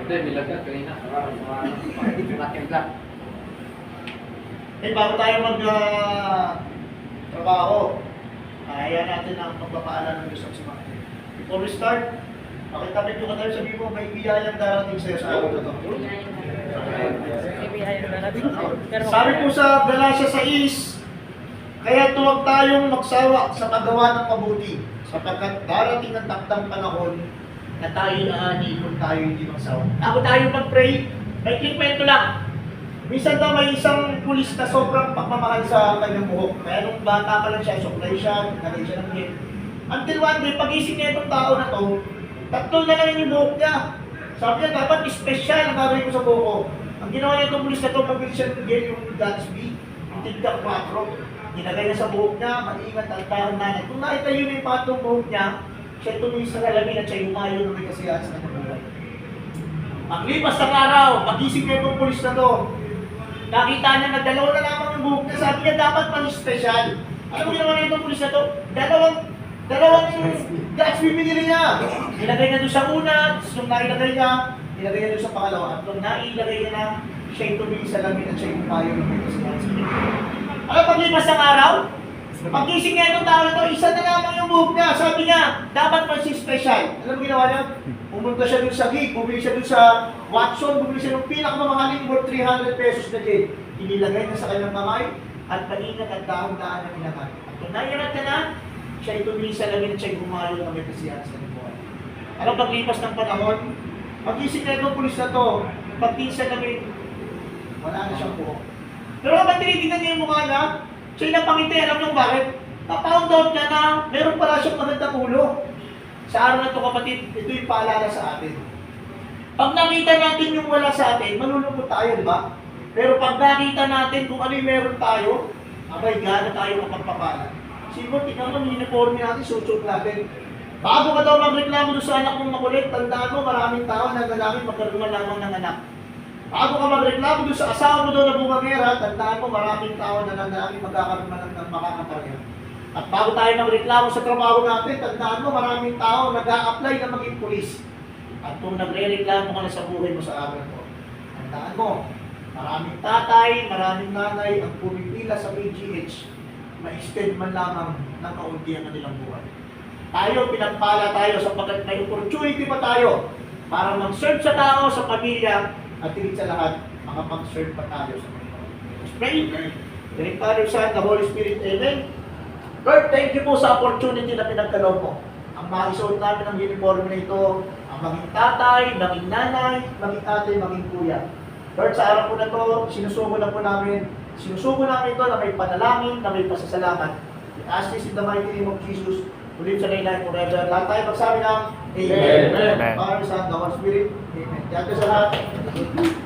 Hindi, nilagat kanina. Nakatimpla. Bago tayo trabaho, ayan natin ang pagpapaalam ng Diyos sa mga. Before we start, pakitapit ko ka tayo, sabi mo, may biyayang darating sa'yo sa araw na ito. Sabi po sa Galatia 6, kaya huwag tayong magsawa sa paggawa ng mabuti, sapagkat darating ang takdang panahon na tayo naani kung tayo hindi magsawa. Ako tayo mag-pray, may kwento lang. Minsan daw may isang pulis na sobrang pagmamahal sa kanyang buhok. Kaya nung bata pa lang siya, suklay siya, nagay siya ng hit. Until one day, pag-isip niya itong tao na to, tatlo na lang yung buhok niya. Sabi niya, dapat special ang gagawin ko sa buhok ko. Ang ginawa niya itong pulis na to, pag siya ng yung Gatsby, yung tigda 4, nilagay niya sa buhok niya, mag-ingat ang taong nanay. Kung nakita yun yung patong buhok niya, siya tumingin sa salamin at siya yumayo na may kasiyahan sa kanyang buhay. Maglipas ng araw, pag-isip niya itong pulis na to, nakita niya na dalawa na lamang yung buhok niya, sabi niya dapat pang special. Ano mo ginawa na itong pulis na to? Dalawang Gatsby binili niya. Nilagay niya doon sa una, nung nailagay niya, nilagay niya doon sa pangalawa. At nung nailagay niya na, siya yung tumingin sa lamin at siya yung umayo ng may kasiyahan sa kanyang buhay. Ano paglipas ng araw? Pag-isip niya itong tao na to, isa na lamang yung buhok niya. Sabi niya, dapat pang special. Ano mo ginawa niya? Pumunta siya dun sa gig, bumili siya dun sa Watson, bumili siya ng pinakamamahaling worth 300 pesos na gig. Inilagay niya sa kanyang kamay at paningat at dahon-daan na pinagay. At kung nairat ka na, siya tumingin sa lamin at siya gumayo ng may kasiyahan sa kanyang buhay. Alam, paglipas ng panahon, pag-isip na itong pulis na to, pagtingin sa lamin, wala na siyang buhok. Pero kapag tinitingnan niya yung mukha niya, siya yung napangiti, alam niyo bakit? Napound out niya na meron pala siyang magandang ulo. Sa araw na ito kapatid, ito yung paalala sa atin. Pag nakita natin yung wala sa atin, malulungkot tayo, di ba? Pero pag nakita natin kung ano yung meron tayo, abay, gana tayo kapagpapala. Siguro, tingnan mo, uniforme natin, susuot natin. Bago ka daw magreklamo doon sa anak mong makulit, tandaan mo, maraming tao na nalalangin magkaroon lamang ng anak. Bago ka magreklamo doon sa asawa mo doon na bumangera, tandaan mo, maraming tao na nalalangin magkakaroon ng makakapareha. At bago tayo magreklamo sa trabaho natin, tandaan mo, maraming tao nag-a-apply na maging pulis. At kung nagre-reklamo ka na sa buhay mo sa araw ko, tandaan mo, maraming tatay, maraming nanay ang pumipila sa PGH, ma-extend man lamang ng kaunti ang kanilang buhay. Tayo, pinagpala tayo sapagkat may opportunity pa tayo para mag-serve sa tao, sa pamilya, at higit sa lahat, makapag-serve pa tayo sa Panginoon. Let's pray. Direct Father, Son, the Holy Spirit, Amen. Lord, thank you po sa opportunity na pinagkaloob mo. Ang maisuot namin ng uniform na ito, ang maging tatay, maging nanay, maging ate, maging kuya. Lord, sa araw po na ito, sinusuko na po namin. Sinusuko namin ito na may panalangin, na may pasasalamat. We ask this in the mighty name of Jesus. Ulit sa nailan forever. Lahat tayo magsabi ng Amen. Father, Son, the Holy Spirit. Amen. Diyan sa lahat.